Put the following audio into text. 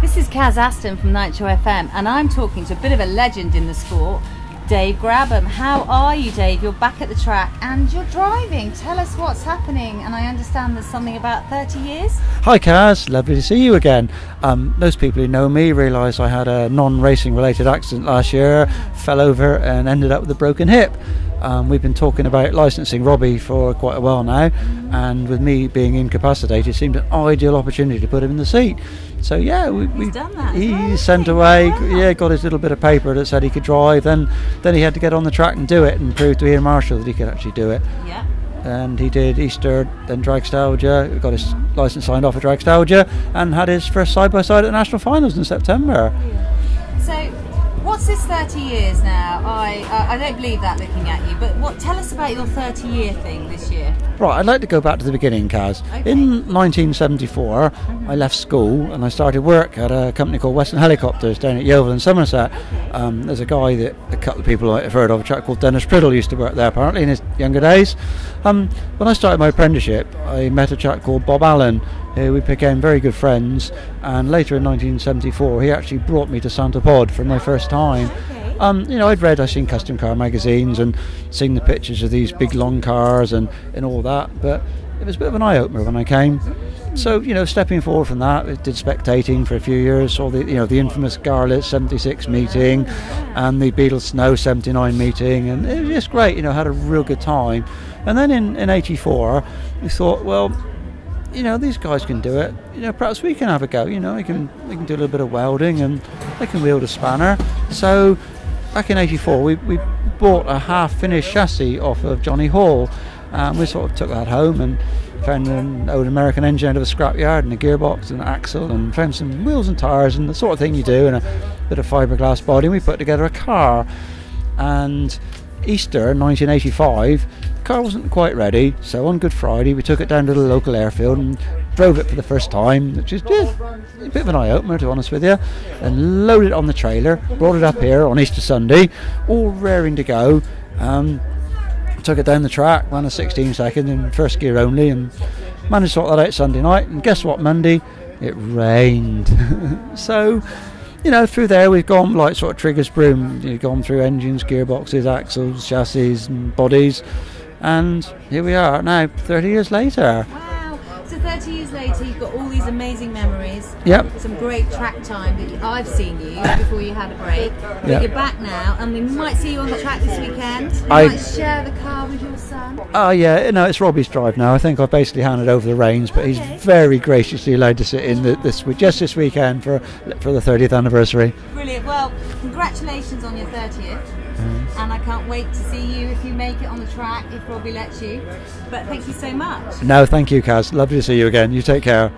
This is Kaz Aston from Nitro FM, and I'm talking to a bit of a legend in the sport, Dave Grabham. How are you, Dave? You're back at the track and you're driving. Tell us what's happening. And I understand there's something about 30 years. Hi Kaz, lovely to see you again. Most people who know me realise I had a non-racing related accident last year, fell over and ended up with a broken hip. We've been talking about licensing Robbie for quite a while now, and with me being incapacitated, it seemed an ideal opportunity to put him in the seat. So yeah, He's done that. he sent away, got his little bit of paper that said he could drive. Then he had to get on the track and do it, and prove to Ian Marshall that he could actually do it. Yeah. And he did Easter, then Dragstalgia, got his licence signed off at Dragstalgia, and had his first side-by-side at the National Finals in September. So, what's this 30 years now? I don't believe that looking at you, but tell us about your 30-year thing this year. Right, I'd like to go back to the beginning, Kaz. Okay. In 1974, I left school and I started work at a company called Western Helicopters down at Yeovil in Somerset. There's a guy that a couple of people might have heard of, a chap called Dennis Priddle, used to work there apparently in his younger days. When I started my apprenticeship, I met a chap called Bob Allen, who we became very good friends, and later in 1974 he actually brought me to Santa Pod for my first time. I'd seen custom car magazines and seen the pictures of these big long cars and all that, but it was a bit of an eye-opener when I came. So, stepping forward from that, I did spectating for a few years, saw the infamous Scarlet 76 meeting and the Beatles Snow 79 meeting, and it was just great, had a real good time. And then in 84, we thought, well, these guys can do it. Perhaps we can have a go. We can do a little bit of welding and they can wield a spanner. So back in 84, we bought a half-finished chassis off of Johnny Hall. We sort of took that home and found an old American engine out of a scrapyard and a gearbox and an axle, and found some wheels and tyres and the sort of thing you do, and a bit of fiberglass body, and we put together a car. And Easter 1985, the car wasn't quite ready, so on Good Friday we took it down to the local airfield and drove it for the first time, which is a bit of an eye-opener, to be honest with you, and loaded it on the trailer, brought it up here on Easter Sunday, all raring to go. Took it down the track, ran a 16 second in first gear only, and managed to sort that out Sunday night. And guess what, Monday? It rained. So, through there we've gone like sort of triggers broom. You've gone through engines, gearboxes, axles, chassis and bodies, and here we are now 30 years later. Wow. So 30 years later, you've got all these amazing memories. Yep. Some great track time that I've seen you before you had a break. But Yep. you're back now, and we might see you on the track this weekend. You might share the car with your son. Oh yeah, no, it's Robbie's drive now. I think I've basically handed over the reins, but he's very graciously allowed to sit in this weekend for the 30th anniversary. Brilliant. Well, congratulations on your 30th. And I can't wait to see you if you make it on the track, if Robbie lets you. But thank you so much. No, thank you, Kaz. Lovely to see you again. You take care.